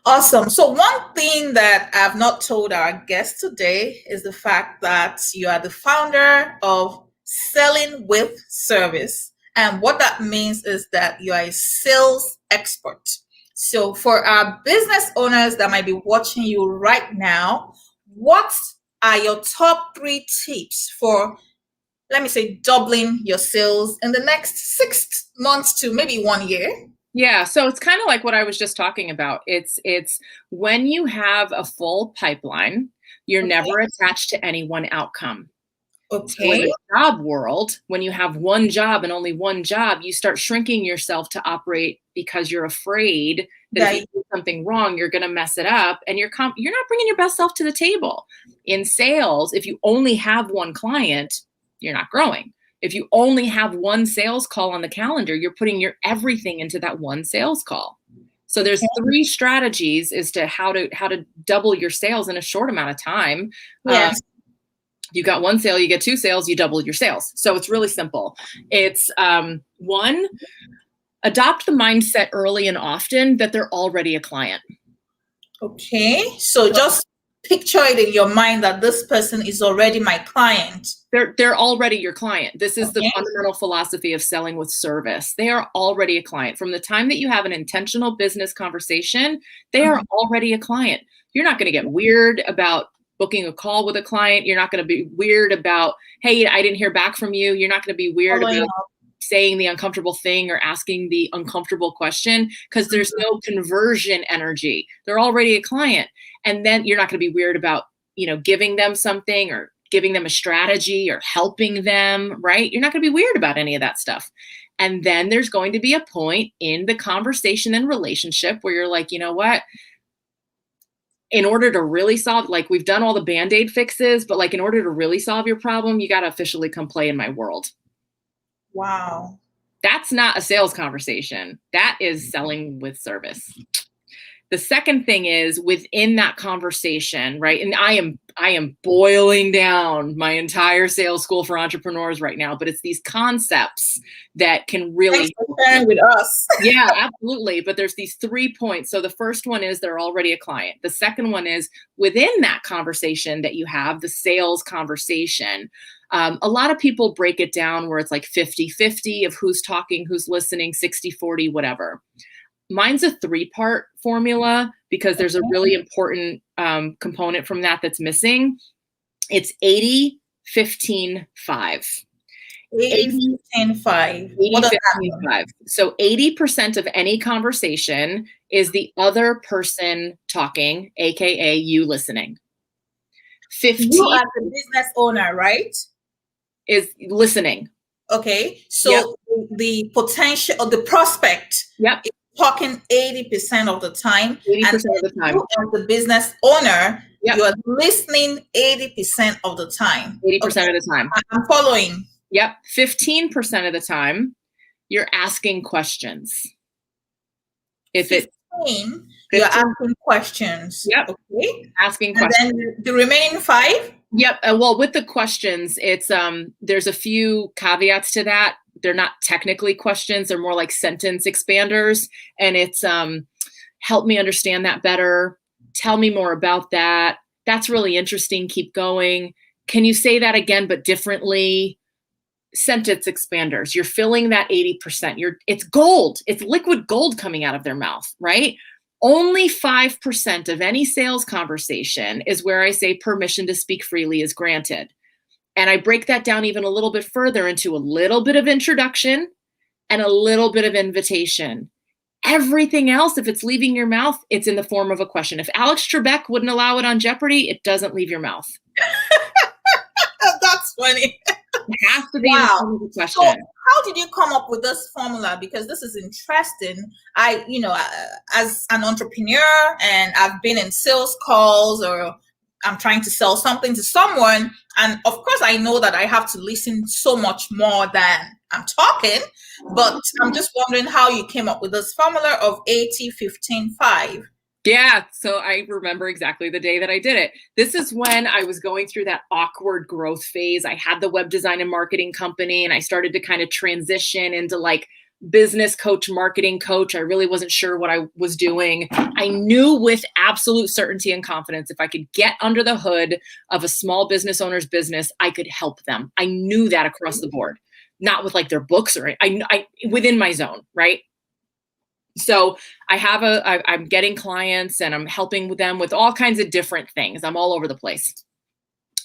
Awesome. So one thing that I've not told our guest today is the fact that you are the founder of Selling with Service. And what that means is that you are a sales expert. So for our business owners that might be watching you right now, what are your top 3 tips for, let me say, doubling your sales in the next 6 months to maybe 1 year? Yeah, so it's kind of like what I was just talking about. It's when you have a full pipeline, you're never attached to any one outcome. Okay. So in the job world, when you have one job and only one job, you start shrinking yourself to operate because you're afraid that if you do something wrong, you're going to mess it up, and you're not bringing your best self to the table. In sales, if you only have one client, you're not growing. If you only have one sales call on the calendar, you're putting your everything into that one sales call. So there's 3 strategies as to how to double your sales in a short amount of time. Yes. You got 1 sale, you get 2 sales, you double your sales. So it's really simple. It's 1, adopt the mindset early and often that they're already a client. Okay. So just picture it in your mind that this person is already my client. They're already your client. This is the Okay. fundamental philosophy of selling with service. They are already a client. From the time that you have an intentional business conversation, they are already a client. You're not going to get weird about booking a call with a client. You're not going to be weird about, hey, I didn't hear back from you. You're not going to be weird about saying the uncomfortable thing or asking the uncomfortable question, because there's no conversion energy. They're already a client. And then you're not going to be weird about, giving them something or giving them a strategy or helping them, right? You're not going to be weird about any of that stuff. And then there's going to be a point in the conversation and relationship where you're like, you know what? In order to really solve, like, we've done all the Band-Aid fixes, but like, in order to really solve your problem, you got to officially come play in my world. Wow. That's not a sales conversation. That is selling with service. The second thing is within that conversation, right? And I am boiling down my entire sales school for entrepreneurs right now, but it's these concepts that can really Thanks for sharing with us. Yeah, absolutely. But there's these 3 points. So the first one is they're already a client. The second one is within that conversation that you have, the sales conversation. A lot of people break it down where it's like 50-50 of who's talking, who's listening, 60-40, whatever. Mine's a 3-part formula because there's a really important component from that that's missing. It's 80-15-5. 80-15-5. What does that mean? 80-15-5. So 80% of any conversation is the other person talking, aka you listening. 15 You as the business owner, right? Is listening. Okay. So the potential or the prospect is talking 80% of the time. 80% of the time. You as the business owner, you are listening 80% of the time. 80% of the time. I'm following. Yep. 15% of the time, you're asking questions. If it's 15, you're asking questions. Yep. Okay. Asking questions. And then the remaining 5? Yep. Well, with the questions, it's there's a few caveats to that. They're not technically questions. They're more like sentence expanders. And it's help me understand that better. Tell me more about that. That's really interesting. Keep going. Can you say that again, but differently? Sentence expanders. You're filling that 80%. It's gold. It's liquid gold coming out of their mouth, right? Only 5% of any sales conversation is where I say permission to speak freely is granted. And I break that down even a little bit further into a little bit of introduction and a little bit of invitation. Everything else, if it's leaving your mouth, it's in the form of a question. If Alex Trebek wouldn't allow it on Jeopardy, it doesn't leave your mouth. That's funny. It has to be in the form of a question. So how did you come up with this formula? Because this is interesting. As an entrepreneur, and I've been in sales calls, or I'm trying to sell something to someone. And of course, I know that I have to listen so much more than I'm talking. But I'm just wondering how you came up with this formula of 80-15-5. Yeah. So I remember exactly the day that I did it. This is when I was going through that awkward growth phase. I had the web design and marketing company, and I started to kind of transition into like business coach, marketing coach. I really wasn't sure what I was doing. I knew with absolute certainty and confidence, if I could get under the hood of a small business owner's business, I could help them. I knew that across the board, not with like their books or I within my zone, right? So I'm getting clients and I'm helping them with all kinds of different things. I'm all over the place.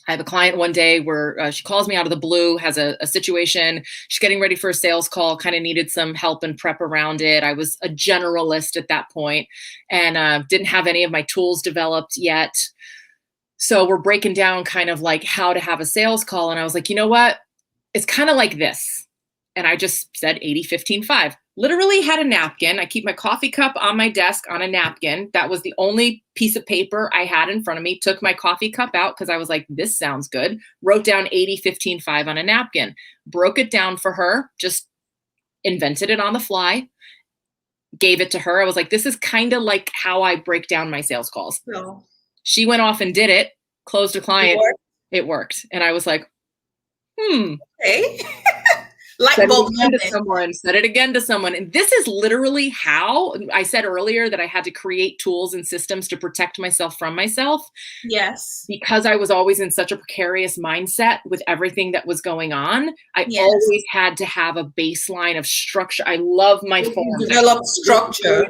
I have a client one day where she calls me out of the blue, has a situation. She's getting ready for a sales call, kind of needed some help and prep around it. I was a generalist at that point and didn't have any of my tools developed yet. So we're breaking down kind of like how to have a sales call. And I was like, you know what? It's kind of like this. And I just said 80-15-5. Literally had a napkin. I keep my coffee cup on my desk on a napkin. That was the only piece of paper I had in front of me. Took my coffee cup out because I was like, this sounds good. Wrote down 80-15-5 on a napkin. Broke it down for her. Just invented it on the fly. Gave it to her. I was like, this is kind of like how I break down my sales calls. No. She went off and did it. Closed a client. It worked. And I was like, Okay. Light bulb Said it again to someone. And this is literally how I said earlier that I had to create tools and systems to protect myself from myself. Yes. Because I was always in such a precarious mindset with everything that was going on. I always had to have a baseline of structure. I love my form. Develop structure.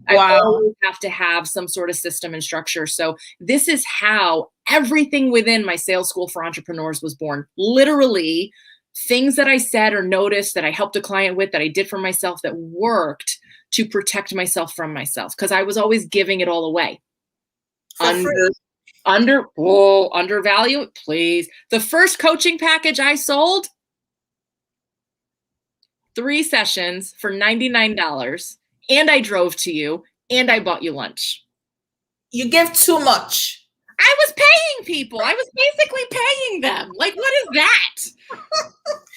I always have to have some sort of system and structure. So this is how everything within my sales school for entrepreneurs was born. Literally, things that I said or noticed that I helped a client with, that I did for myself, that worked to protect myself from myself, because I was always giving it all away. Undervalue, please. The first coaching package I sold, 3 sessions for $99, and I drove to you, and I bought you lunch. You give too much. I was paying people. I was basically paying them. Like, what is that?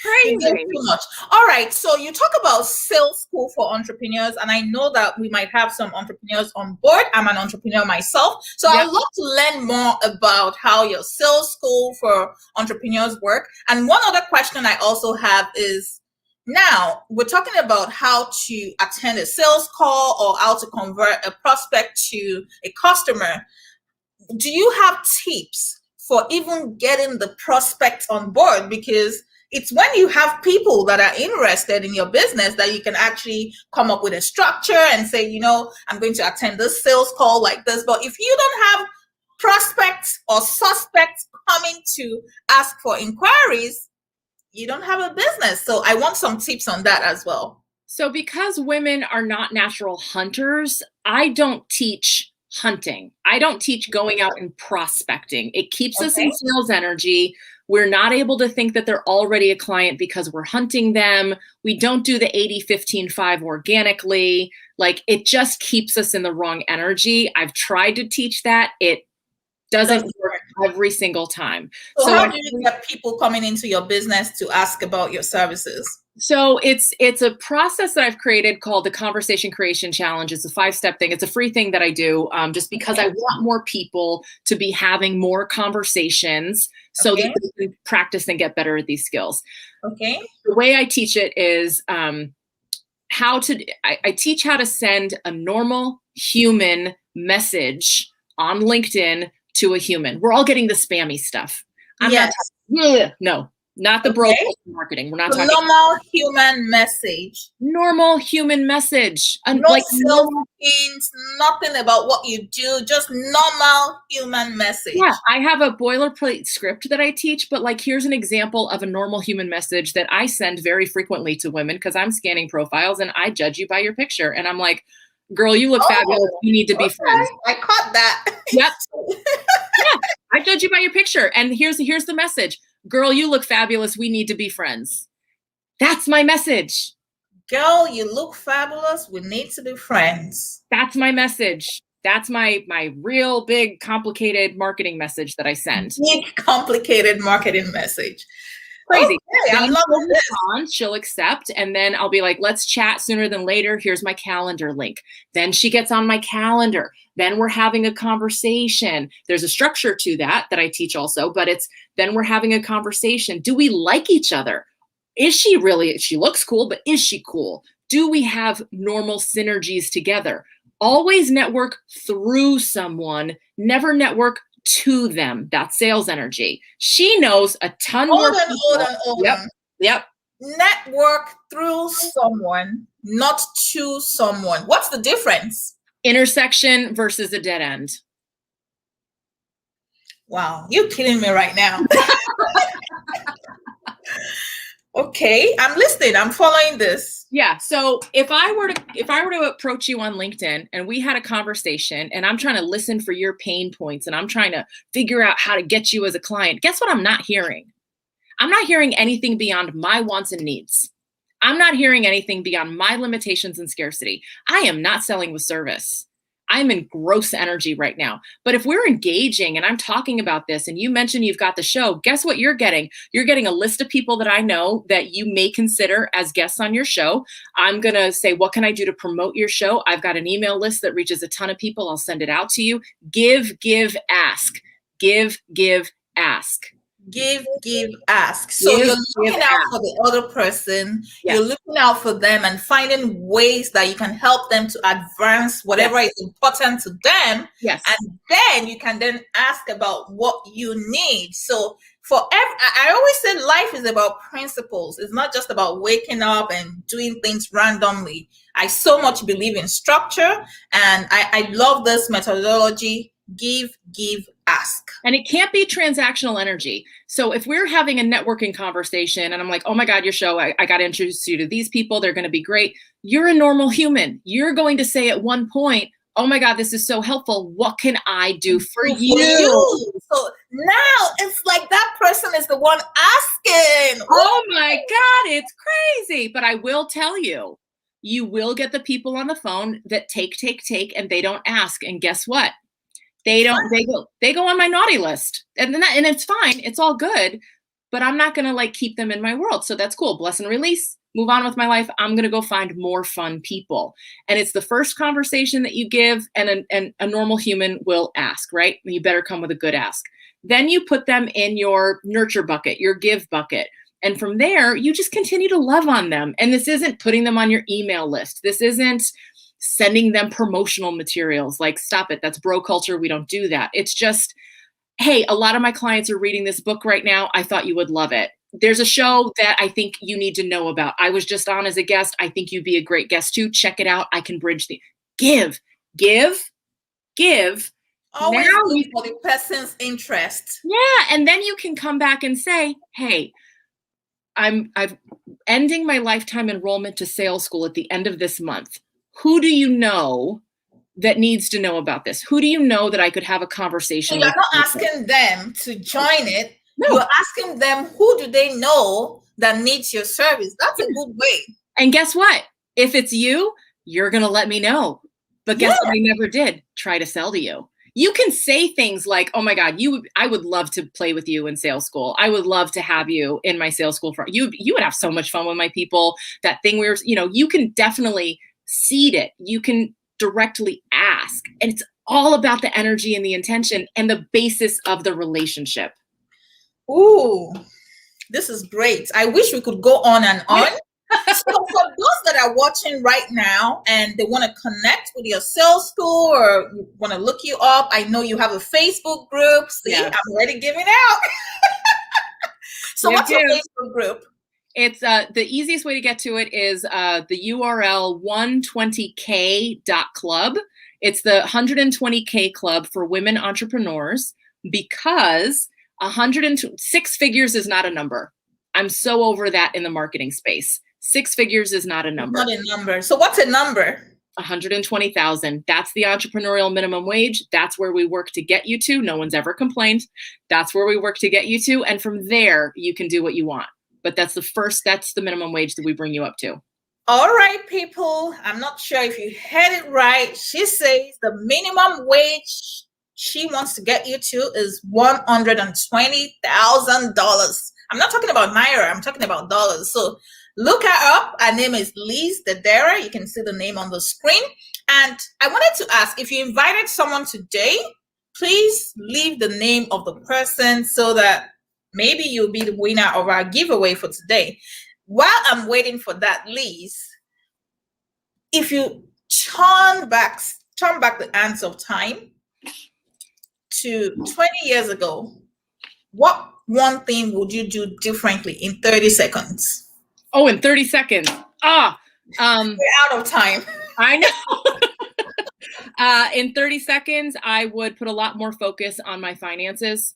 Crazy. Too much. All right. So you talk about sales school for entrepreneurs, and I know that we might have some entrepreneurs on board. I'm an entrepreneur myself. So I'd love to learn more about how your sales school for entrepreneurs work. And one other question I also have is, now we're talking about how to attend a sales call or how to convert a prospect to a customer. Do you have tips for even getting the prospect on board? Because it's when you have people that are interested in your business that you can actually come up with a structure and say, you know, I'm going to attend this sales call like this. But if you don't have prospects or suspects coming to ask for inquiries, you don't have a business. So I want some tips on that as well. So because women are not natural hunters, I don't teach hunting. I don't teach going out and prospecting. It keeps us in sales energy. We're not able to think that they're already a client because we're hunting them. We don't do the 80-15-5 organically. Like, it just keeps us in the wrong energy. I've tried to teach that. It doesn't work every single time. So how do you get people coming into your business to ask about your services? So it's a process that I've created called the Conversation Creation Challenge. It's a 5-step thing. It's a free thing that I do just because I want more people to be having more conversations so that they can practice and get better at these skills. Okay. The way I teach it is I teach how to send a normal human message on LinkedIn to a human. We're all getting the spammy stuff. Not the broke marketing. We're not talking normal human message. Normal human message. No like things, nothing about what you do, just normal human message. Yeah, I have a boilerplate script that I teach, but like, here's an example of a normal human message that I send very frequently to women because I'm scanning profiles and I judge you by your picture. And I'm like, girl, you look fabulous. We need to be friends. I caught that. Yep. Yeah, I judge you by your picture. And here's the message. Girl, you look fabulous. We need to be friends. That's my message. Girl, you look fabulous. We need to be friends. That's my message. That's my real big, complicated marketing message that I send. Big, complicated marketing message. Crazy. Okay, I love this. She'll accept, and then I'll be like, let's chat sooner than later. Here's my calendar link. Then she gets on my calendar. Then we're having a conversation. There's a structure to that I teach also, but then we're having a conversation. Do we like each other? She looks cool, but is she cool? Do we have normal synergies together? Always network through someone, never network to them. That's sales energy. She knows a ton more. Hold on. Yep. Network through someone, not to someone. What's the difference? Intersection versus a dead end. Wow, you're killing me right now. Okay, I'm listening. I'm following this. Yeah. So if I were to approach you on LinkedIn and we had a conversation and I'm trying to listen for your pain points and I'm trying to figure out how to get you as a client, guess what I'm not hearing? I'm not hearing anything beyond my wants and needs. I'm not hearing anything beyond my limitations and scarcity. I am not selling with service. I'm in gross energy right now. But if we're engaging and I'm talking about this and you mention you've got the show, guess what you're getting? You're getting a list of people that I know that you may consider as guests on your show. I'm going to say, what can I do to promote your show? I've got an email list that reaches a ton of people. I'll send it out to you. Give, ask. Give, ask. Give, ask. So Give, you're give, looking out ask. for the other person. Yes. You're looking out for them and finding ways that you can help them to advance whatever is important to them. Yes. And then you can then ask about what you need. So I always say life is about principles. It's not just about waking up and doing things randomly. I so much believe in structure, and I love this methodology. Give, ask. And it can't be transactional energy. So if we're having a networking conversation and I'm like, oh my God, your show, I got to introduce you to these people. They're going to be great. You're a normal human. You're going to say at one point, oh my God, this is so helpful. What can I do for you? So now it's like that person is the one asking. Oh my God, it's crazy. But I will tell you, you will get the people on the phone that take, and they don't ask. And guess what? They go on my naughty list, and it's fine. It's all good, but I'm not going to like keep them in my world. So that's cool. Bless and release, move on with my life. I'm going to go find more fun people. And it's the first conversation that you give, and a normal human will ask, right? You better come with a good ask. Then you put them in your nurture bucket, your give bucket. And from there, you just continue to love on them. And this isn't putting them on your email list. This isn't sending them promotional materials. Like, stop it. That's bro culture. We don't do that. It's just, hey, a lot of my clients are reading this book right now. I thought you would love it. There's a show that I think you need to know about. I was just on as a guest. I think you'd be a great guest too. Check it out. I can bridge the give. Always now look for the person's interest. Yeah. And then you can come back and say, hey, I'm ending my lifetime enrollment to sales school at the end of this month. Who do you know that needs to know about this? Who do you know that I could have a conversation with? So you're not asking them to join it. No. You're asking them, who do they know that needs your service? That's a good way. And guess what? If it's you, you're going to let me know. But guess what I never did? Try to sell to you. You can say things like, oh my God, I would love to play with you in sales school. I would love to have you in my sales school. You would have so much fun with my people. That thing you can definitely seed it. You can directly ask. And it's all about the energy and the intention and the basis of the relationship. Ooh, this is great. I wish we could go on and on. So for those that are watching right now and they want to connect with your sales school or want to look you up, I know you have a Facebook group. See, I'm already giving out. So what's your Facebook group? It's the easiest way to get to it is the URL 120k.club. It's the 120k club for women entrepreneurs, because 6 figures is not a number. I'm so over that in the marketing space. 6 figures is not a number. Not a number. So what's a number? 120,000. That's the entrepreneurial minimum wage. That's where we work to get you to. No one's ever complained. That's where we work to get you to. And from there, you can do what you want. But that's the minimum wage that we bring you up to. All right, people. I'm not sure if you heard it right. She says the minimum wage she wants to get you to is $120,000. I'm not talking about Naira. I'm talking about dollars. So look her up. Her name is Liz Dederer. You can see the name on the screen. And I wanted to ask, if you invited someone today, please leave the name of the person so that maybe you'll be the winner of our giveaway for today. While I'm waiting for that, Liz, if you turn back the hands of time to 20 years ago, what one thing would you do differently in 30 seconds? Oh, in 30 seconds. We're out of time. I know. In 30 seconds, I would put a lot more focus on my finances.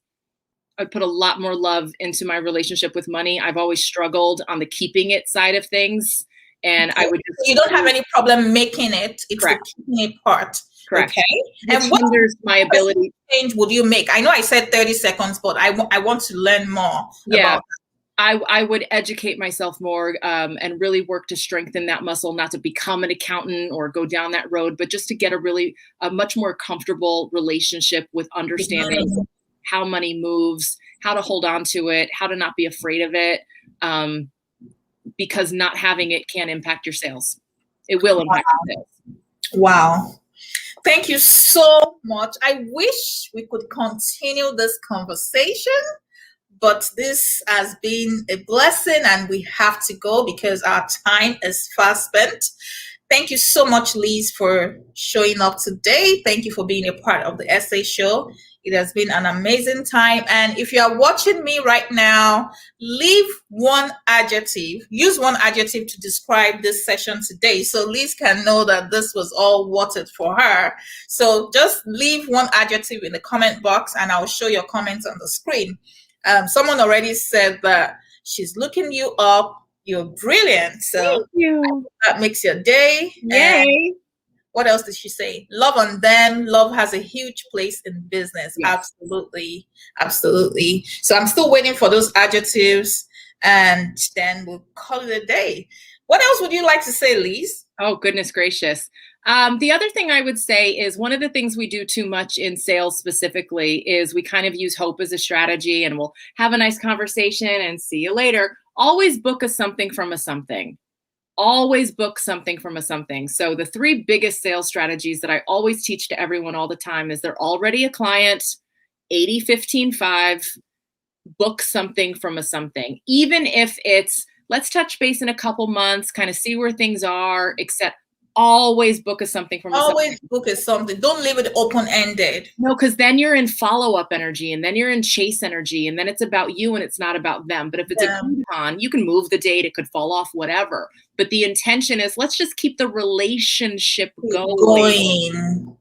I'd put a lot more love into my relationship with money. I've always struggled on the keeping it side of things. And I would you don't have any problem making it. It's Correct. the keeping it part. Correct. Okay. And what hinders my ability? Change would you make? I know I said 30 seconds, but I want to learn more. Yeah. I would educate myself more and really work to strengthen that muscle, not to become an accountant or go down that road, but just to get a much more comfortable relationship with understanding how money moves, how to hold on to it, how to not be afraid of it, because not having it can impact your sales. It will impact your sales. Wow. Thank you so much. I wish we could continue this conversation, but this has been a blessing, and we have to go because our time is fast spent. Thank you so much, Liz, for showing up today. Thank you for being a part of the Essay Show. It has been an amazing time. And if you are watching me right now, leave one adjective, use one adjective to describe this session today so Liz can know that this was all worth it for her. So just leave one adjective in the comment box and I'll show your comments on the screen. Someone already said that she's looking you up. You're brilliant. So Thank you. that makes your day. Yay. And what else did she say? Love on them. Love has a huge place in business. Yes. Absolutely. Absolutely. So I'm still waiting for those adjectives and then we'll call it a day. What else would you like to say, Liz? Oh, goodness gracious. The other thing I would say is one of the things we do too much in sales specifically is we kind of use hope as a strategy and we'll have a nice conversation and see you later. Always book a something from a something. Always book something from a something. So the 3 biggest sales strategies that I always teach to everyone all the time is they're already a client, 80-15-5, book something from a something. Even if it's, let's touch base in a couple months, kind of see where things are, except always book a something from a something. Always book a something. Don't leave it open-ended. No, because then you're in follow-up energy and then you're in chase energy and then it's about you and it's not about them. But if it's a coupon, you can move the date, it could fall off, whatever. But the intention is let's just keep the relationship going.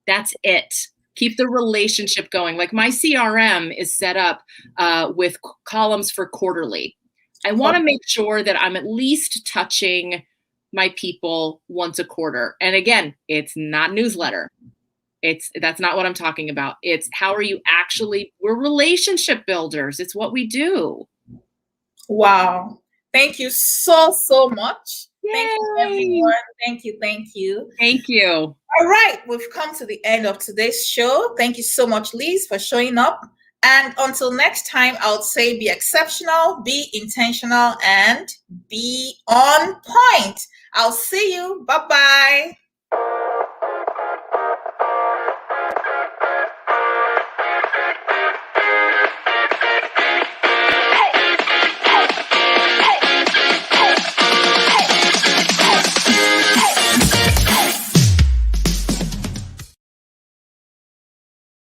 That's it. Keep the relationship going. Like my CRM is set up with columns for quarterly. I want to make sure that I'm at least touching my people once a quarter. And again, it's not newsletter. That's not what I'm talking about. It's how are you actually, we're relationship builders. It's what we do. Wow. Thank you so much. Yay. Thank you, everyone. Thank you. Thank you. Thank you. All right. We've come to the end of today's show. Thank you so much, Liz, for showing up. And until next time, I would say be exceptional, be intentional, and be on point. I'll see you. Bye-bye.